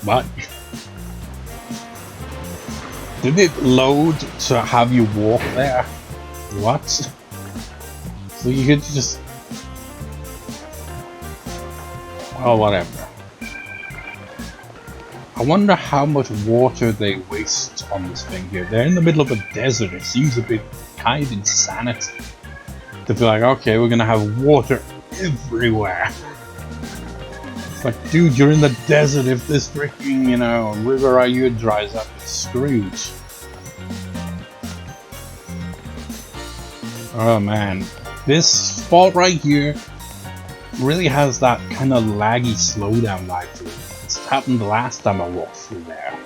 What? Did it load to have you walk there? What? So you could just... Oh, whatever. I wonder how much water they waste on this thing here. They're in the middle of a desert. It seems a bit kind of insanity to be like, okay, we're gonna have water everywhere. It's like, dude, you're in the desert. If this freaking, you know, river Ayu dries up, it's screwed. Oh man, this spot right here really has that kind of laggy slowdown vibe to it. It's happened the last time I walked through there.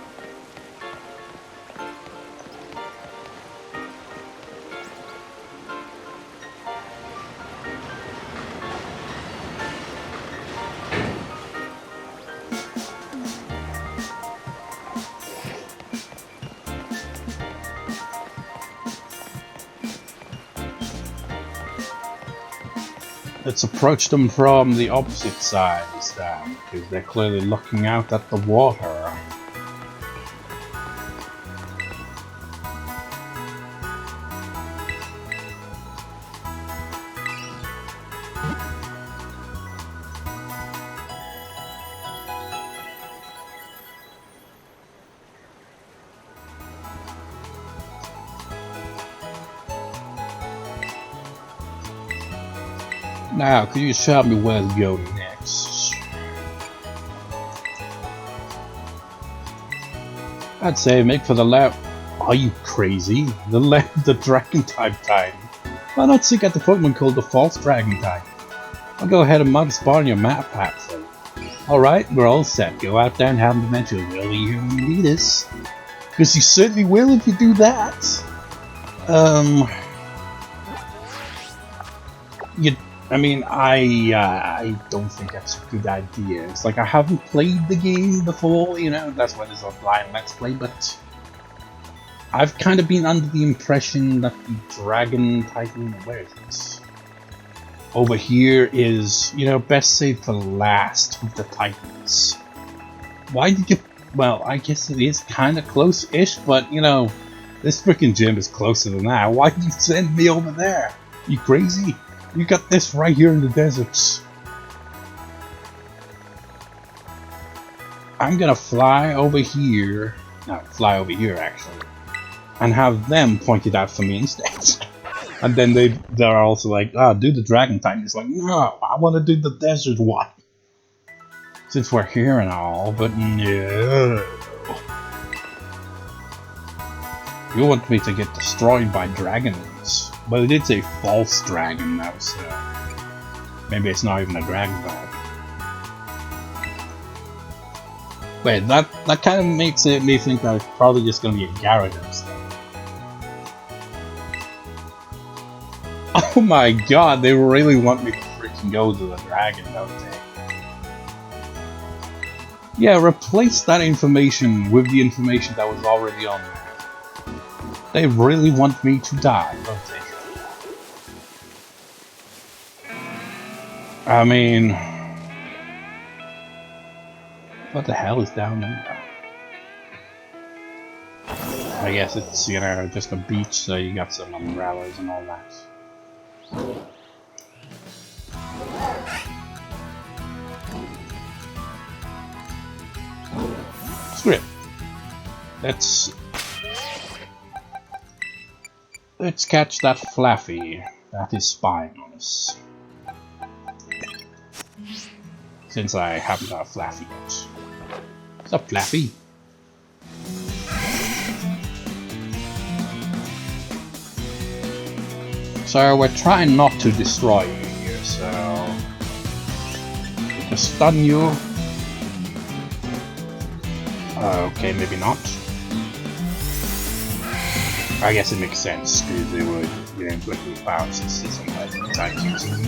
Let's approach them from the opposite side this time, because they're clearly looking out at the water. Now, could you tell me where to go next? I'd say make for the left. Are you crazy? The dragon type time. Why not seek out the Pokemon called the false dragon type? I'll go ahead and mod spawn your map pack for you. Alright, we're all set. Go out there and have an adventure. We'll be here when you need us. Because you certainly will if you do that. I don't think that's a good idea. It's like I haven't played the game before, you know, that's why there's a blind let's play, but I've kind of been under the impression that the Dragon Titan, where is this? Over here is, you know, best saved for last of the Titans. Why did you, well, I guess it is kind of close-ish, but, you know, this freaking gym is closer than that. Why did you send me over there? You crazy? You got this right here in the deserts. I'm gonna fly over here. No, fly over here actually, and have them point it out for me instead. And then they're also like, ah, do the Dragon Titan. It's like, no, I want to do the desert one. Since we're here and all, but no. You want me to get destroyed by dragons. But it did say false dragon, that was, maybe it's not even a dragon type. Wait, that kind of makes me think that it's probably just gonna be a Gyarados thing. Oh my god, they really want me to freaking go to the dragon, don't they? Yeah, replace that information with the information that was already on there. They really want me to die, don't they? I mean, what the hell is down there? I guess it's, you know, just a beach, so you got some umbrellas and all that. Screw it. Let's catch that Flaffy that is spying on us. Since I haven't got a Flaffy yet. What's up, Flaffy? So we're trying not to destroy you here, so just stun you. Okay, maybe not. I guess it makes sense because they would, you know, quickly bounce and see some type using.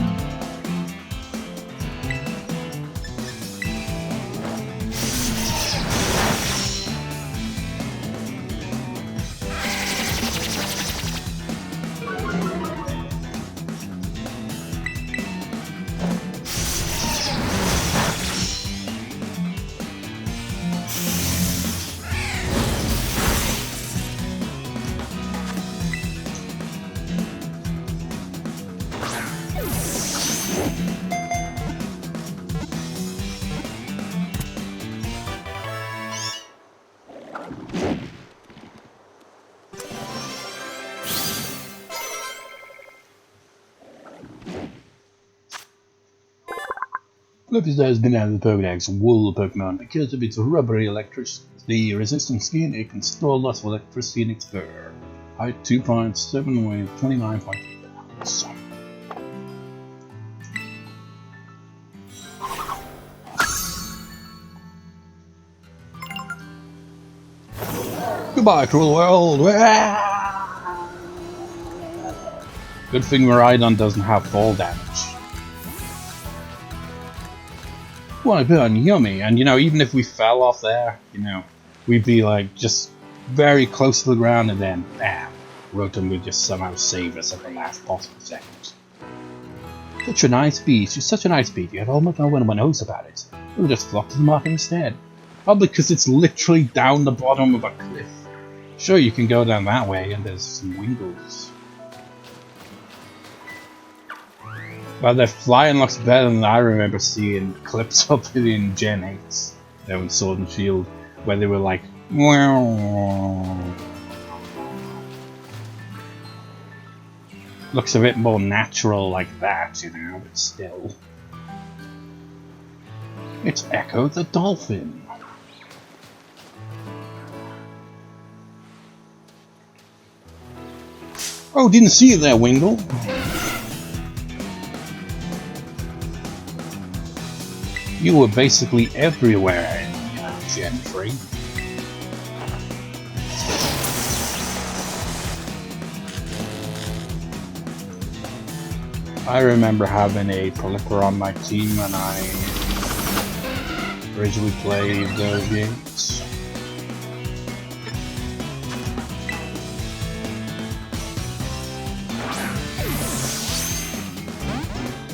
Clippy has been added to the Pokedex Wool Pokemon because of its rubbery electricity resistant skin. It can store lots of electricity in its fur. Height 2.7, weight 29.8 pounds. Goodbye, cruel world! Good thing Miraidon doesn't have fall damage. Well, burn yummy, and you know, even if we fell off there, you know, we'd be like just very close to the ground, and then bam, Rotom would just somehow save us at the last possible second. Such a nice beach, it's such a nice beach, yet almost no one knows about it. We'll just flock to the market instead. Probably because it's literally down the bottom of a cliff. Sure, you can go down that way, and there's some Wingles. But their flying looks better than I remember seeing clips of it in Gen 8, there in Sword and Shield, where they were like, wow. Looks a bit more natural like that, you know, but still. It's Echo the Dolphin. Oh, didn't see you there, Wingle. You were basically everywhere in Gen 3. I remember having a Prolifer on my team when I originally played those games.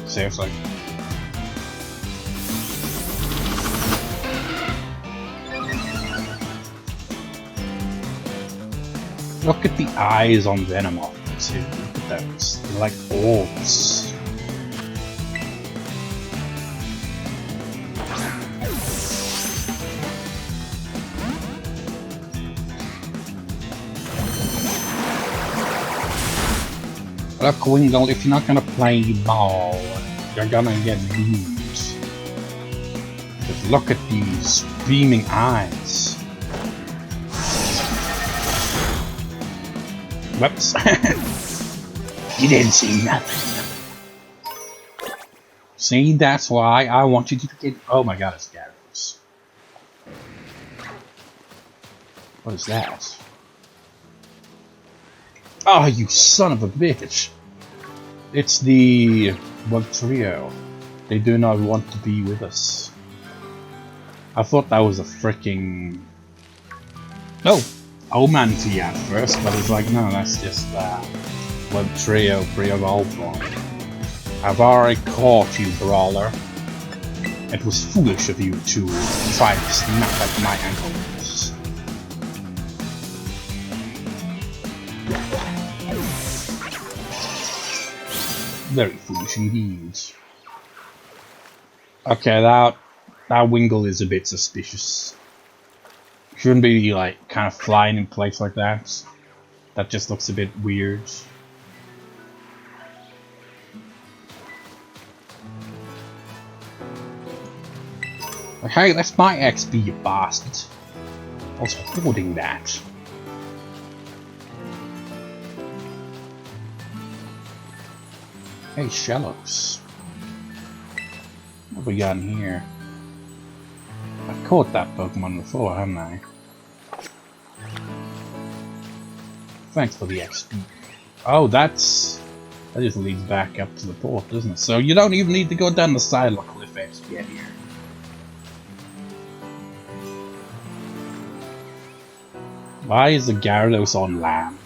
Seriously. Look at the eyes on Venomoth too. Look at those. They're like orbs. Look, Wingle, if you're not gonna play ball, you're gonna get beamed. But look at these beaming eyes. Whoops. You didn't see nothing. See, that's why I want you to get... Oh my god, it's Gyarados. What is that? Oh, you son of a bitch! It's the Bug Trio. They do not want to be with us. I thought that was a freaking... No! Omanti at first, but it's like, no, that's just Web Trio pre-evolved one. I've already caught you, Brawler. It was foolish of you to try to snap at my ankles. Very foolish indeed. Okay, that Wingle is a bit suspicious. Shouldn't be like kind of flying in place like that. That just looks a bit weird. Like, hey, that's my XP, you bastard. I was hoarding that. Hey, Shellos. What have we got in here? I've caught that Pokemon before, haven't I? Thanks for the XP. Oh, that just leads back up to the port, doesn't it? So you don't even need to go down the side of the cliff edge to get here. Why is the Gyarados on land?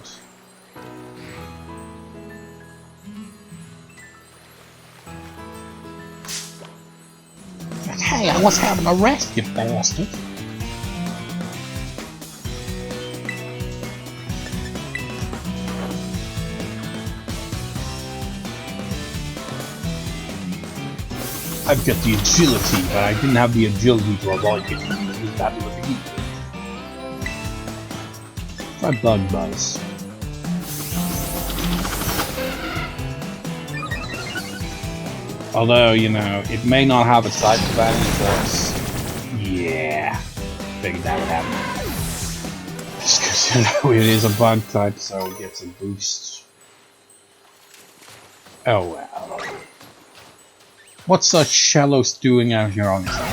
Hey, I was having a rest, you bastard! I've got the agility, but I didn't have the agility to avoid getting into that with the heat. Try Bug Buzz. Although, you know, it may not have a type advantage, but yeah, figured that would happen. Just because, you know, it is a bug type, so it gets a boost. Oh well. What's such Shallows doing out here on his own?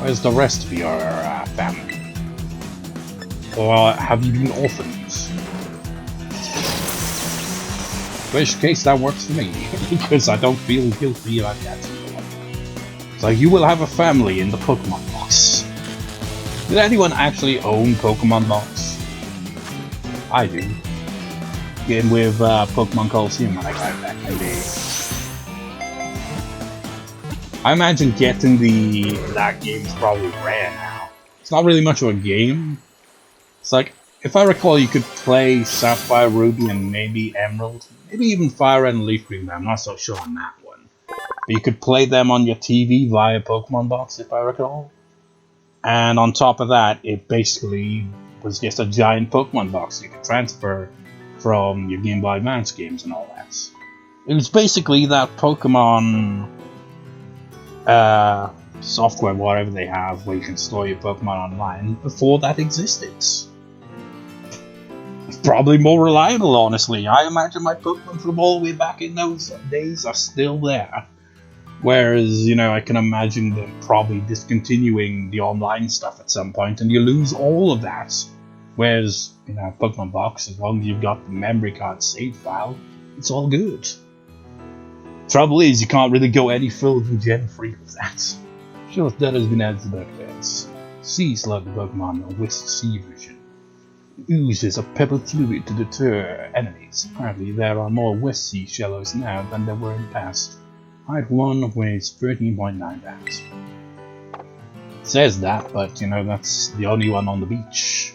Where's the rest of your family? Or have you been orphans? In which case that works for me, because I don't feel guilty about that. So you will have a family in the Pokemon box. Did anyone actually own Pokemon box? I do. Game with Pokemon Coliseum when I got back in the day. I imagine getting that game is probably rare now. It's not really much of a game. It's like, if I recall, you could play Sapphire, Ruby, and maybe Emerald. Maybe even Fire Red and Leaf Green, but I'm not so sure on that one. But you could play them on your TV via Pokemon Box, if I recall. And on top of that, it basically was just a giant Pokemon box you could transfer from your Game Boy Advance games and all that. It was basically that Pokemon software, whatever they have, where you can store your Pokemon online before that existed. It's probably more reliable, honestly. I imagine my Pokemon from all the way back in those days are still there. Whereas, you know, I can imagine them probably discontinuing the online stuff at some point, and you lose all of that. Whereas, you know, Pokemon Box, as long as you've got the memory card save file, it's all good. Trouble is, you can't really go any further than Gen 3 with that. Sure, that has been added to the beds. Sea Slug Pokemon, a West Sea version. It uses a pebble fluid to deter enemies. Apparently, there are more West Sea Shallows now than there were in the past. Height 1 weighs 13.9 pounds. It says that, but you know, that's the only one on the beach.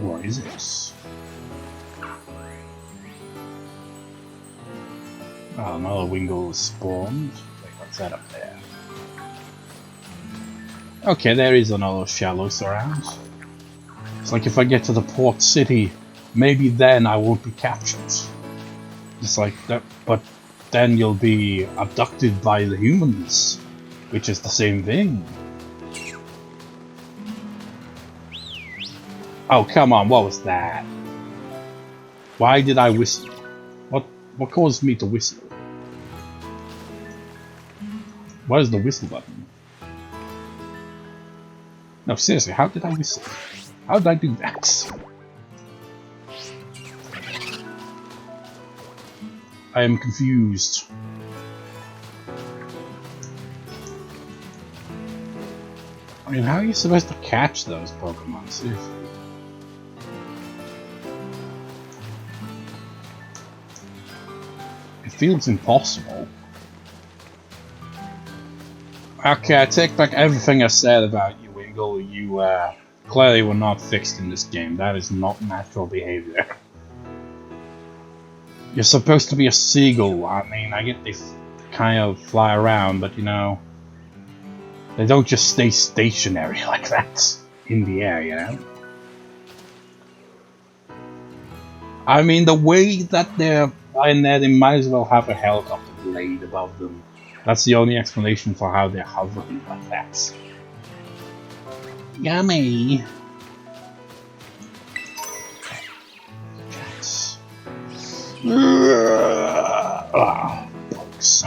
What is this? Oh, another Wingull spawned. Wait, what's that up there? Okay, there is another Shallows around. It's like if I get to the port city, maybe then I won't be captured. It's like that, but then you'll be abducted by the humans, which is the same thing. Oh, come on, what was that? Why did I whistle? What caused me to whistle? What is the whistle button? No, seriously, how did I whistle? How did I do that? I am confused. I mean, how are you supposed to catch those Pokemon? Seriously. It feels impossible. Okay, I take back everything I said about you, Wingull. You clearly were not fixed in this game. That is not natural behavior. You're supposed to be a seagull. I mean, I get they kind of fly around, but you know, they don't just stay stationary like that in the air, you know? I mean, the way that they're flying there, they might as well have a helicopter blade above them. That's the only explanation for how they're hovering like that. Yummy! Bugs.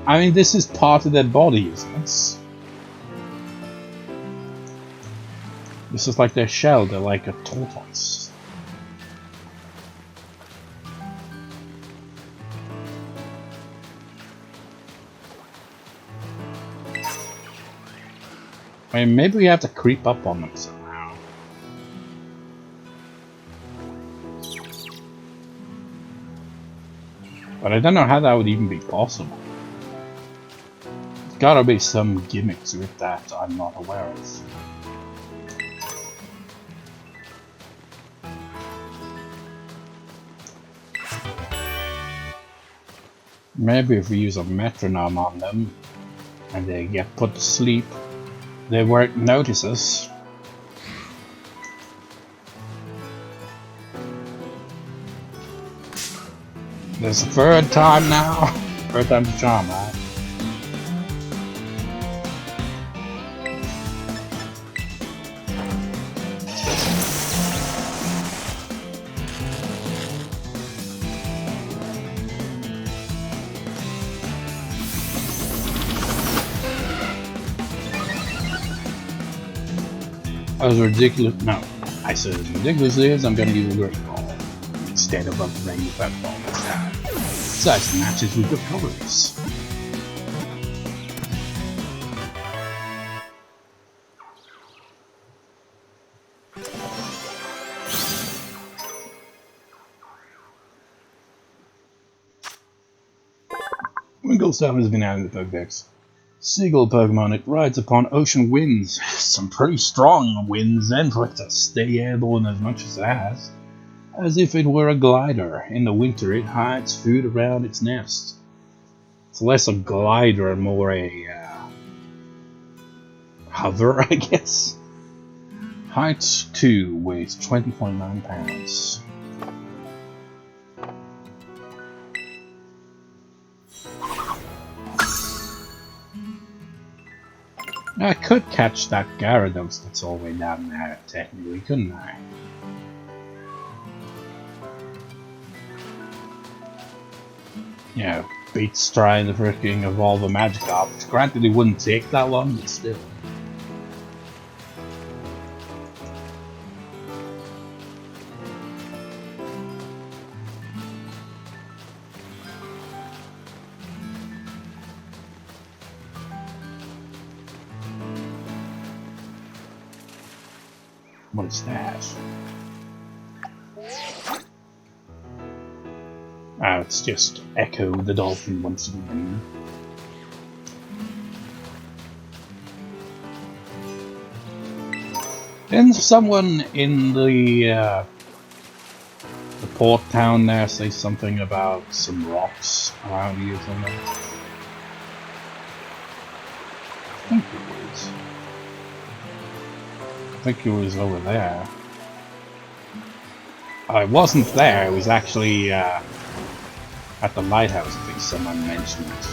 I mean, this is part of their body, isn't it? This is like their shell, they're like a tortoise. I mean, maybe we have to creep up on them somehow. But I don't know how that would even be possible. There's gotta be some gimmicks with that I'm not aware of. Maybe if we use a metronome on them and they get put to sleep, they won't notice us. This is the third time now. Third time's a charm, right? As ridiculous. No, I said as ridiculous as I'm gonna use a great ball instead of upgrading that ball this time. Such matches with the colors. Winklestuff has been out in the Pokedex. Seagull Pokemon, it rides upon ocean winds. Some pretty strong winds, and for it to stay airborne as much as it has. As if it were a glider. In the winter, it hides food around its nest. It's less a glider and more a hover, I guess. Height 2, weighs 20.9 pounds. I could catch that Gyarados that's all the way down there, technically, couldn't I? Yeah, Beats trying to freaking evolve a Magikarp, which granted it wouldn't take that long, but still. What is that? Oh, it's just Echo the Dolphin once again. Didn't someone in the port town there say something about some rocks around you or something? I think it was. I think it was over there. I wasn't there, it was actually at the lighthouse, I think someone mentioned it.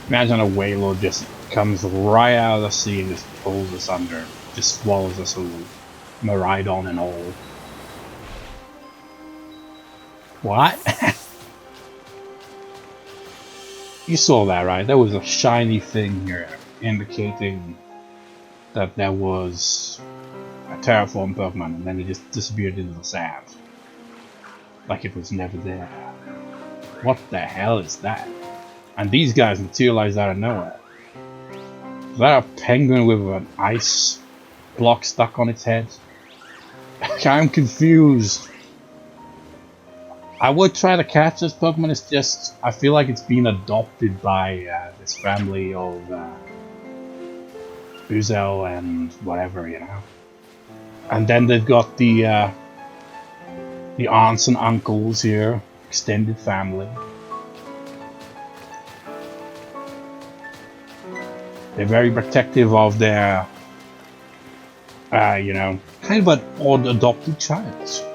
Imagine a whale just comes right out of the sea and just pulls us under, just swallows us whole, Maridon and all. What? You saw that, right? There was a shiny thing here indicating that there was a terraform Pokemon, and then it just disappeared into the sand. Like it was never there. What the hell is that? And these guys materialized out of nowhere. Is that a penguin with an ice block stuck on its head? I'm confused. I would try to catch this Pokemon, it's just, I feel like it's been adopted by this family of Buzel and whatever, you know. And then they've got the aunts and uncles here, extended family. They're very protective of their, you know, kind of an odd adopted child.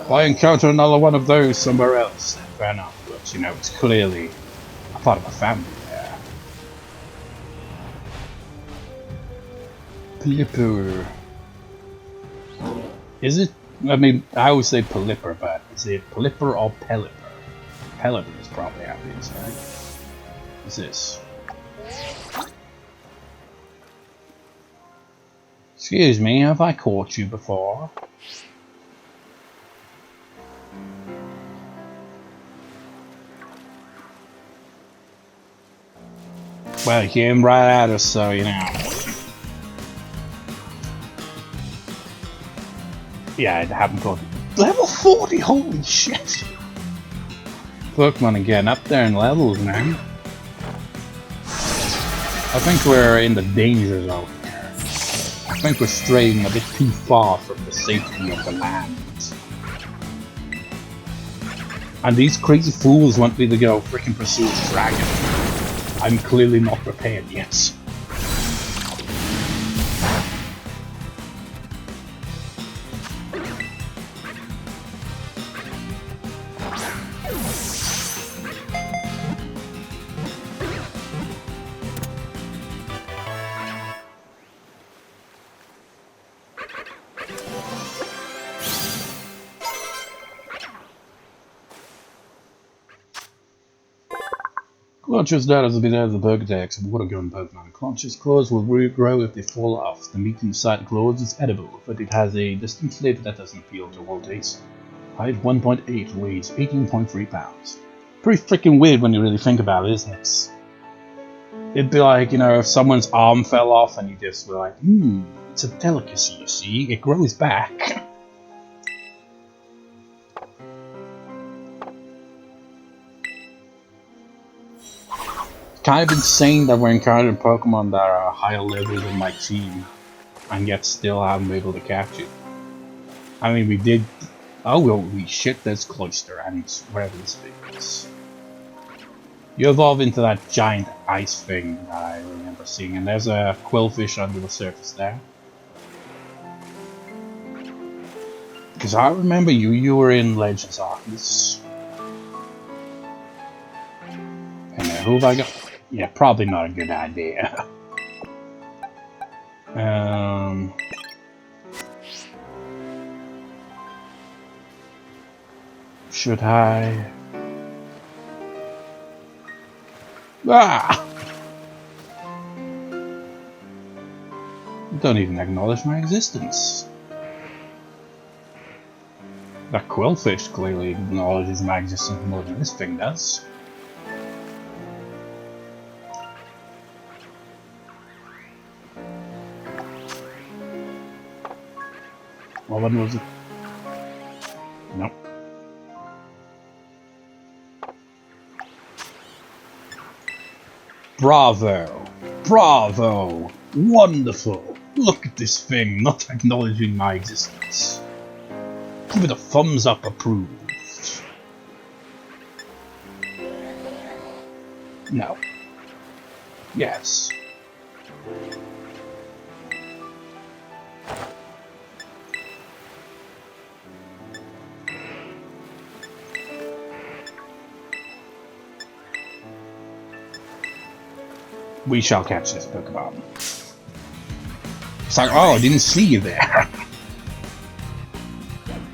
If I encounter another one of those somewhere else, then fair enough, but you know, it's clearly a part of a family there. Pelipper. Is it? I mean, I always say Pelipper, but is it Pelipper or Pelipper? Pelipper is probably how it is, right? What's this? Excuse me, have I caught you before? Well, he came right at us, so you know. Yeah, it happened for level 40, holy shit! Pokemon again, up there in levels, man. I think we're in the danger zone here. I think we're straying a bit too far from the safety of the land. And these crazy fools want me to go freaking pursue a dragon. I'm clearly not prepared yet. Clutch's data has been added to the Pokedex of water gun Pokemon. Clutch's claws will regrow if they fall off. The meat inside the claws is edible, but it has a distinct flavor that doesn't appeal to all taste. Height 1.8, weighs 18.3 pounds. Pretty freaking weird when you really think about it, isn't it? It'd be like, you know, if someone's arm fell off and you just were like, it's a delicacy, you see, it grows back. Kind of insane that we're encountering Pokemon that are higher level than my team, and yet still haven't been able to catch it. I mean, we did. Oh, well, we shit, there's Cloyster and whatever this thing is. You evolve into that giant ice thing that I remember seeing, and there's a Quillfish under the surface there. Because I remember you were in Legends Arceus. And who have I got? Yeah, probably not a good idea. Should I? Ah! Don't even acknowledge my existence. That Quillfish clearly acknowledges my existence more than this thing does. Well, when was it? Nope. Bravo! Bravo! Wonderful! Look at this thing not acknowledging my existence. Give it a thumbs up approved. No. Yes. We shall catch this Pokemon. It's like, oh, I didn't see you there.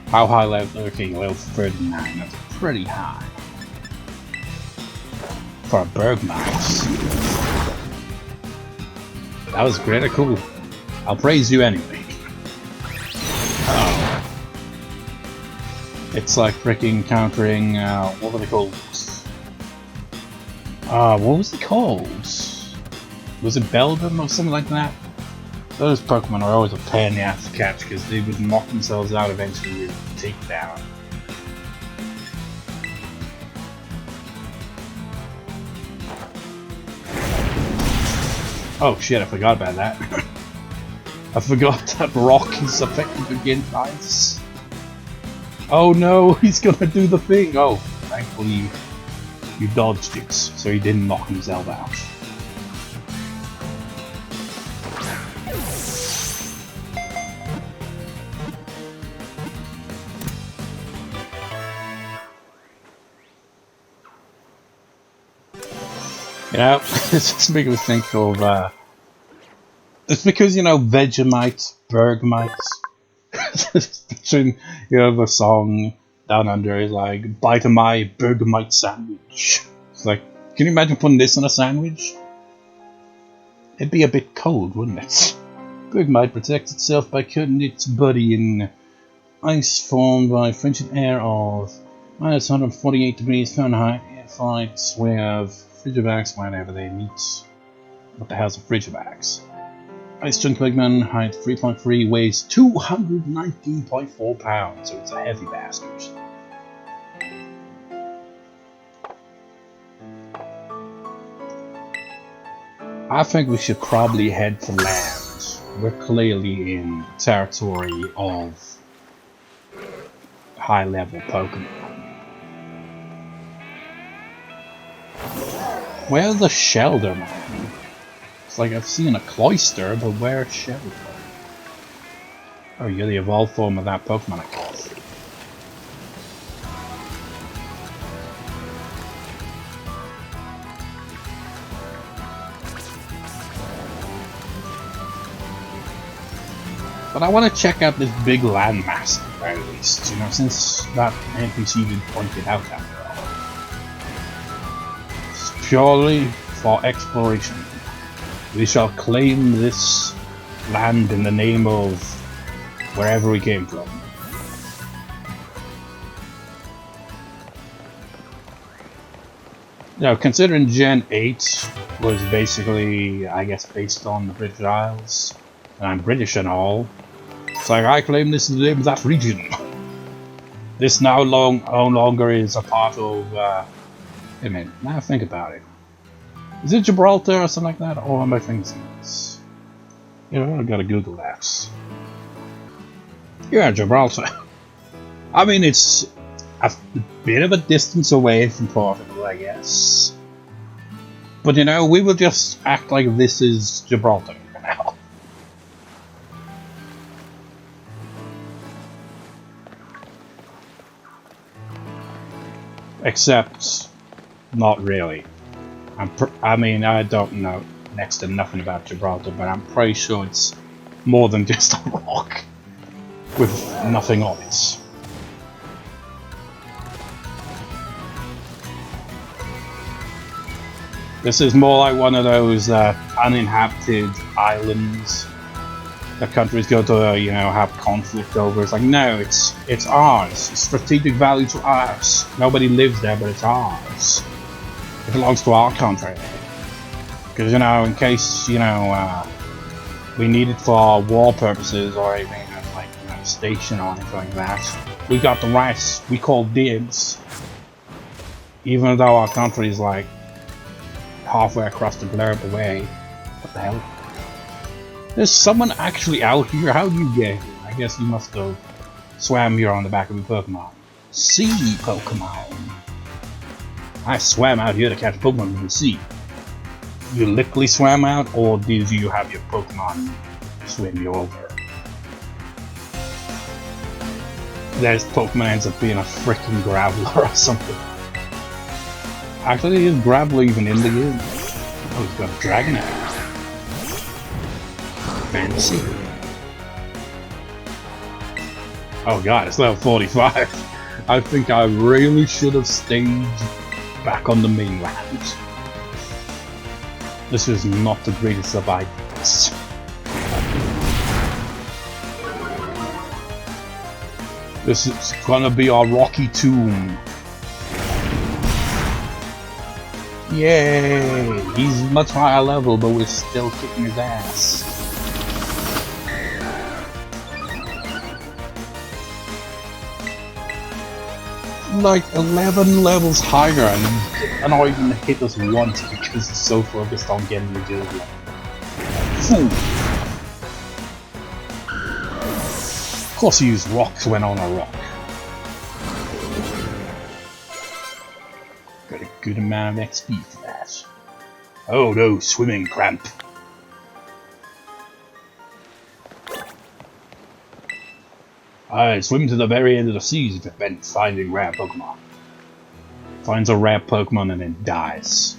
How high level? Okay, level 39. That's pretty high. For a Bergmouse. That was great. Cool. I'll praise you anyway. Oh. It's like freaking countering, what were they called? What was it called? Was it Beldum or something like that? Those Pokemon are always a pain in the ass to catch because they would knock themselves out eventually with takedown. Oh shit, I forgot about that. I forgot that rock is effective against ice. Oh no, he's gonna do the thing! Oh, thankfully you dodged it, so he didn't knock himself out. You know, it's just making me think of, it's because, you know, Vegemite, Bergmite, you know, the song Down Under is like, bite of my Bergmite sandwich. It's like, can you imagine putting this on a sandwich? It'd be a bit cold, wouldn't it? Bergmite protects itself by coating its body in ice formed by frigid air of minus 148 degrees Fahrenheit. Fights with Frigivax whenever they meet. What the hell's a Frigivax? Ice Chunk Pigman, height 3.3, weighs 219.4 pounds, so it's a heavy bastard. I think we should probably head for land. We're clearly in territory of high level Pokemon. Where's the shelter, man? It's like I've seen a cloister, but where's shelter? Oh, you're the evolved form of that Pokemon, I guess. But I want to check out this big landmass at the very least, you know, since that NPC even pointed out after all. It's purely for exploration. We shall claim this land in the name of wherever we came from. Now, considering Gen 8 was basically, I guess, based on the British Isles, and I'm British and all, it's like I claim this is the name of that region. This now no longer is a part of, wait a minute, now think about it. Is it Gibraltar or something like that, or am I thinking this? You know, I gotta Google that. Yeah, Gibraltar. I mean, it's a bit of a distance away from Portugal, I guess. But you know, we will just act like this is Gibraltar for now. Except, not really. I mean, I don't know next to nothing about Gibraltar, but I'm pretty sure it's more than just a rock with nothing on it. This is more like one of those uninhabited islands that countries go to, you know, have conflict over. It's like, no, it's ours. It's strategic value to us. Nobody lives there, but it's ours. It belongs to our country. Because, you know, in case, you know, we need it for war purposes or anything, like, you know, station or anything like that, we got the rights. We call dibs. Even though our country is like halfway across the blurb away. What the hell? There's someone actually out here. How do you get here? I guess you must have swam here on the back of a Pokemon. Sea Pokemon. I swam out here to catch Pokemon in the sea. You literally swam out, or did you have your Pokemon swim you over? This Pokemon ends up being a freaking Graveler or something. Actually, is Graveler even in the game? Oh, he's got a Dragonite. Fancy. Oh god, it's level 45. I think I really should have stayed back on the mainland. This is not the greatest of ideas. This is gonna be our rocky tomb. Yay! He's much higher level, but we're still kicking his ass. Like 11 levels higher, and not even hit us once because he's so focused on getting the guild level. Fool! Of course he used rocks when on a rock. Got a good amount of XP for that. Oh no, swimming cramp. I swim to the very end of the seas to prevent finding rare Pokemon. Finds a rare Pokemon and then dies.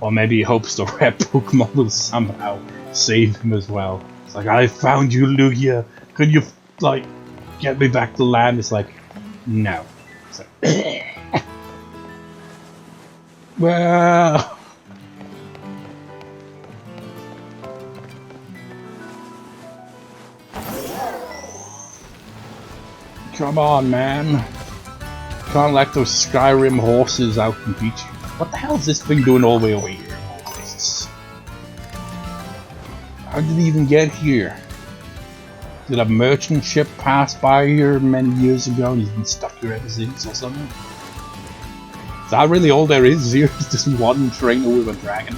Or maybe he hopes the rare Pokemon will somehow save him as well. It's like, I found you, Lugia. Could you, like, get me back to land? It's like, no. It's like, well... Come on, man. Can't let those Skyrim horses outcompete you. What the hell is this thing doing all the way over here? How did he even get here? Did a merchant ship pass by here many years ago and he's been stuck here ever since or something? Is that really all there is here? Is just one trainer with a dragon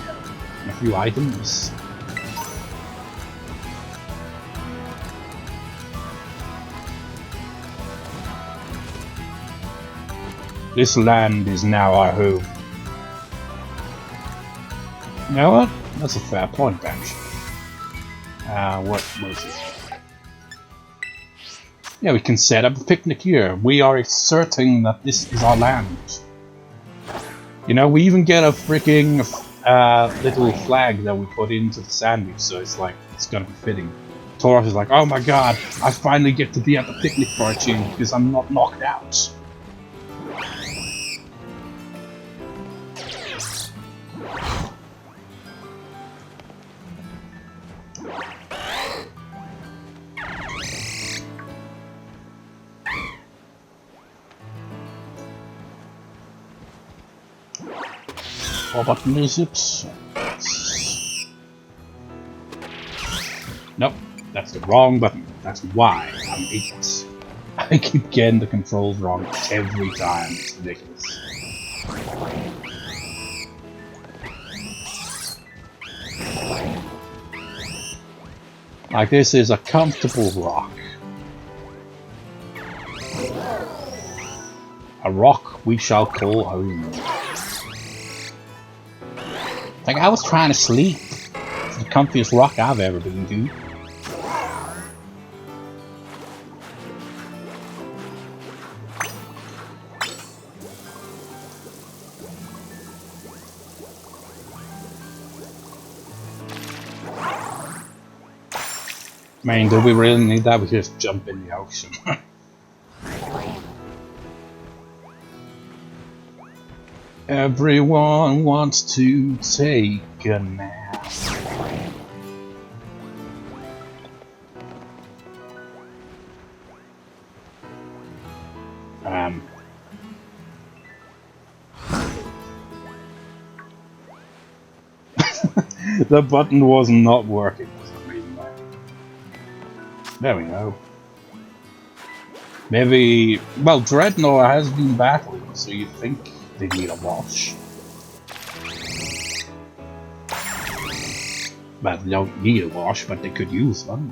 and a few items? This land is now our home. You know what? That's a fair point, bench. What was it? Yeah, we can set up a picnic here. We are asserting that this is our land. You know, we even get a freaking little flag that we put into the sandwich, so it's like, it's gonna be fitting. Taurus is like, oh my god, I finally get to be at the picnic for a change because I'm not knocked out. What button is it? Nope, that's the wrong button. That's why I'm idiots. I keep getting the controls wrong every time. It's ridiculous. Like, this is a comfortable rock. A rock we shall call home. Like, I was trying to sleep. It's the comfiest rock I've ever been to. I mean, do we really need that? We just jump in the ocean. Everyone wants to take a nap. The button was not working for some reason there. There we go. Maybe, well, Dreadnought has been battling, so you think they need a wash. Well, they don't need a wash, but they could use one.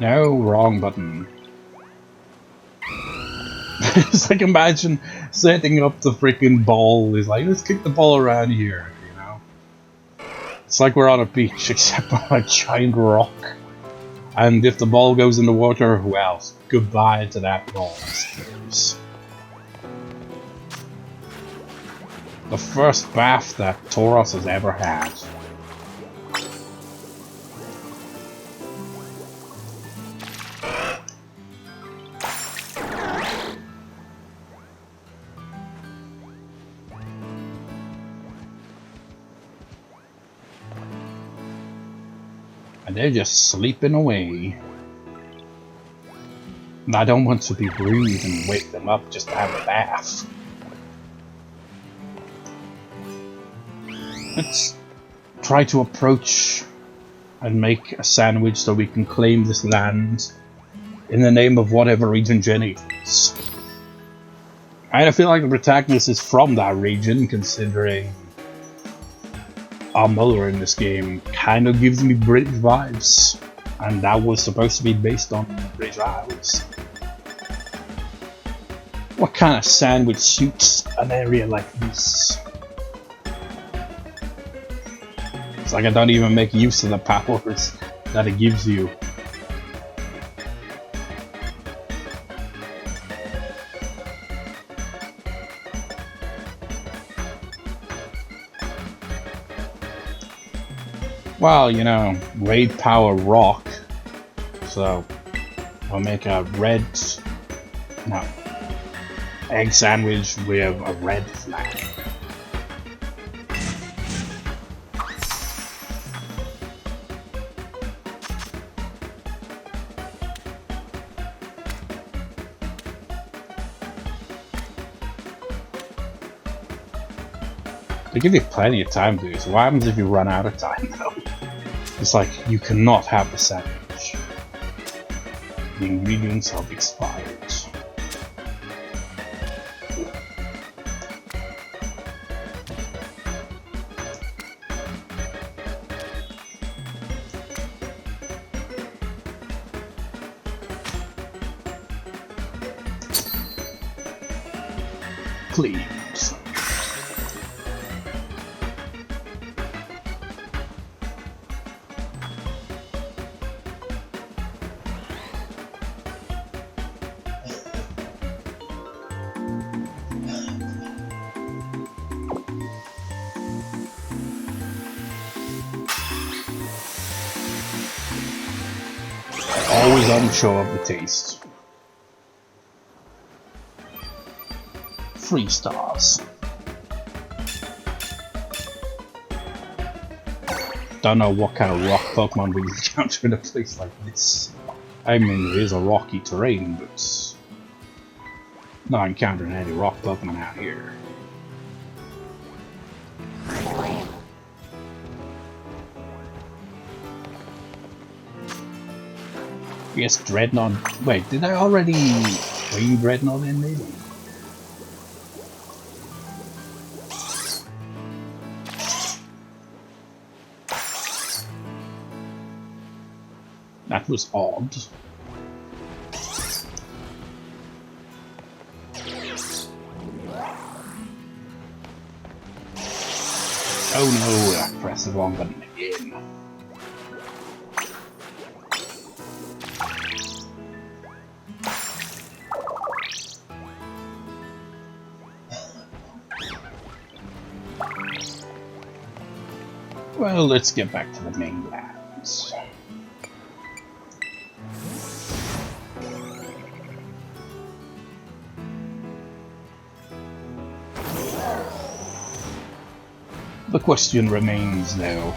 No, wrong button. It's like, imagine setting up the freaking ball. It's like, let's kick the ball around here, you know? It's like we're on a beach, except on a giant rock. And if the ball goes in the water, well, goodbye to that ball, I suppose. The first bath that Taurus has ever had. And they're just sleeping away. And I don't want to be rude and wake them up just to have a bath. Let's try to approach and make a sandwich so we can claim this land in the name of whatever region Jenny is. I feel like the protagonist is from that region, considering our mother in this game kind of gives me British vibes, and that was supposed to be based on British Isles. What kind of sandwich suits an area like this? It's like I don't even make use of the powers that it gives you. Well, you know, raid power rock, so I'll make a egg sandwich with a red flag. They give you plenty of time to do this. What happens if you run out of time though? It's like, you cannot have the sandwich. The ingredients have expired. Please. Always unsure of the taste. 3 stars. Don't know what kind of rock Pokemon we encounter in a place like this. I mean, there is a rocky terrain, but not encountering any rock Pokemon out here. I guess Dreadnought. Wait, did I already bring Dreadnought in, maybe? That was odd. Oh no, I pressed the wrong button again. Well, let's get back to the mainlands. The question remains, though,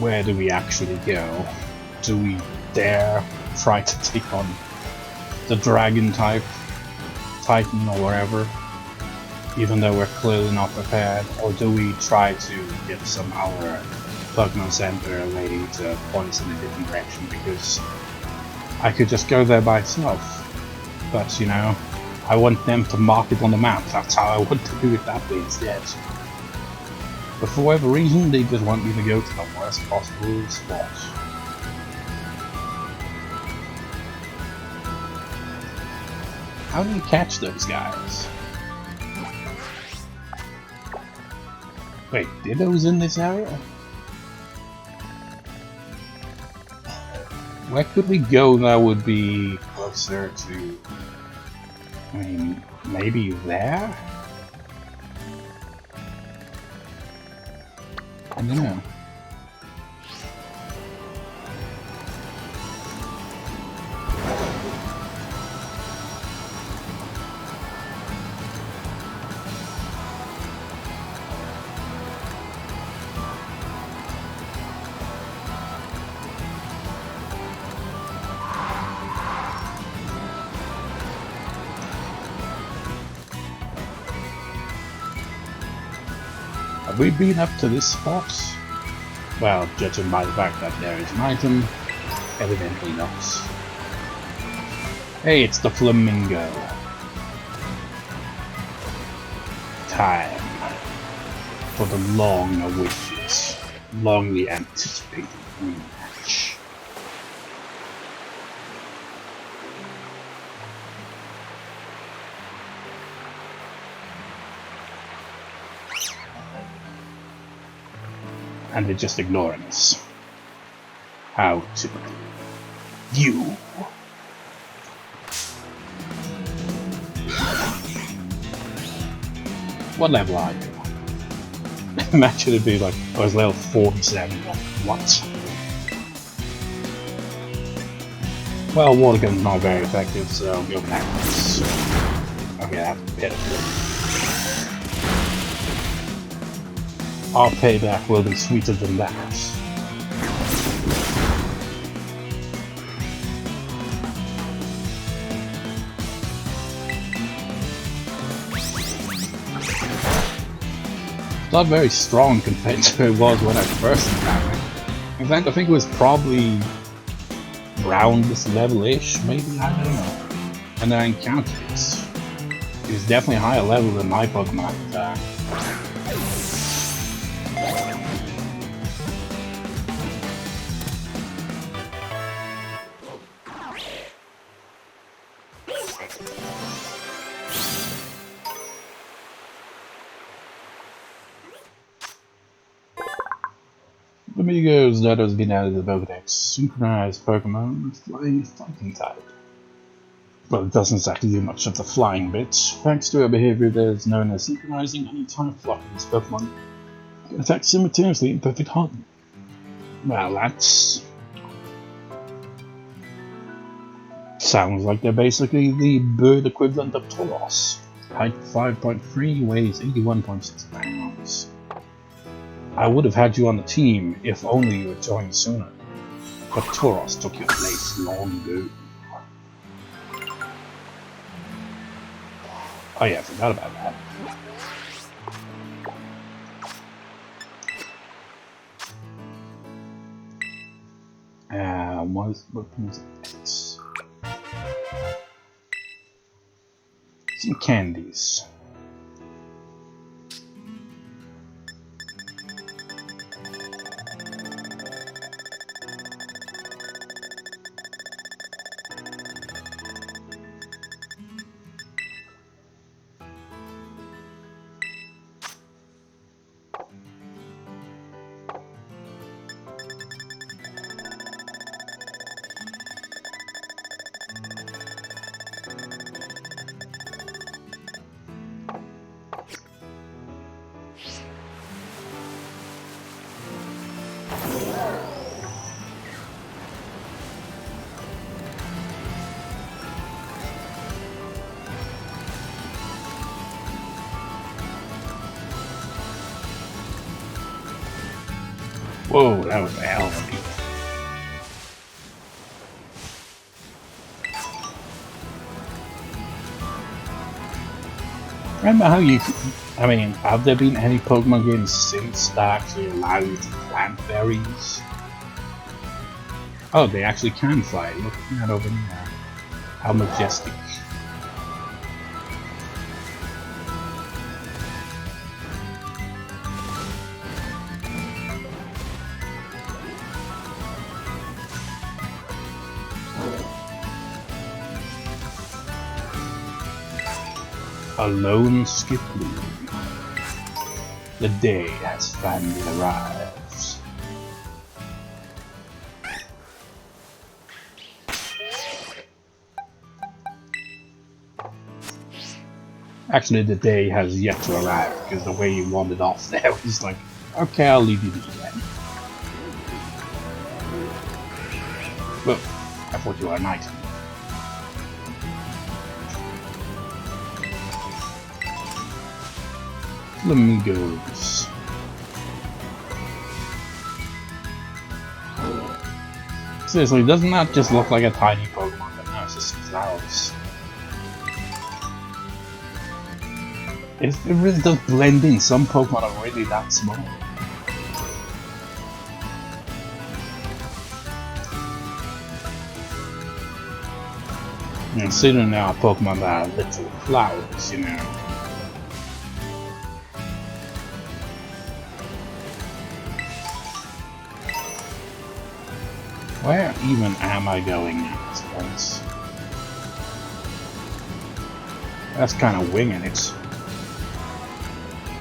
where do we actually go? Do we dare try to take on the Dragon type, Titan or whatever, even though we're clearly not prepared? Or do we try to get some our Pokemon Center lady to point us in a different direction? Because I could just go there by itself, but you know, I want them to mark it on the map. That's how I want to do it that way instead. But for whatever reason, they just want me to go to the worst possible spot. How do you catch those guys? Wait, Ditto's in this area? Where could we go that would be closer to... I mean, maybe there? I don't know. Have we been up to this spot? Well, judging by the fact that there is an item, evidently not. Hey, it's the flamingo. Time for the long-awaited, longly anticipated rematch. And they're just ignoring us. How typical. You. What level are you? Imagine it'd be like, I was level 47. What? Well, water gun's not very effective, so I'll go backwards. Okay, that's pitiful. Our payback will be sweeter than that. It's not very strong compared to it was when I first encountered it. In fact, I think it was probably around this level-ish, maybe, I don't know. And then I encountered it. It's definitely higher level than my Pokemon. Amigos, that has been added to the Pokedex. Synchronized Pokemon with flying fighting type. Well, it doesn't exactly do much of the flying bit. Thanks to a behavior that is known as synchronizing, any time flying this Pokemon can attack simultaneously in perfect harmony. Well, that's... sounds like they're basically the bird equivalent of Tauros. Height 5.3, weighs 81.6 pounds. I would have had you on the team if only you had joined sooner. But Tauros took your place long ago. Oh yeah, I forgot about that. What was it? Some candies. Whoa, that was a hell of a beat. Remember how you... I mean, have there been any Pokemon games since that actually allow you to plant berries? Oh, they actually can fly. Look at that over there. How majestic. A lone Skiploom. The day has finally arrived. Actually, the day has yet to arrive, because the way you wandered off there was like, okay, I'll leave you be then. Well, I thought you were an item. Flamingos. Seriously, doesn't that just look like a tiny Pokemon? But no, it's just flowers. It really does blend in. Some Pokemon are really that small. And considering now Pokemon that are literal flowers, you know. Where even am I going at this point? That's kind of winging it.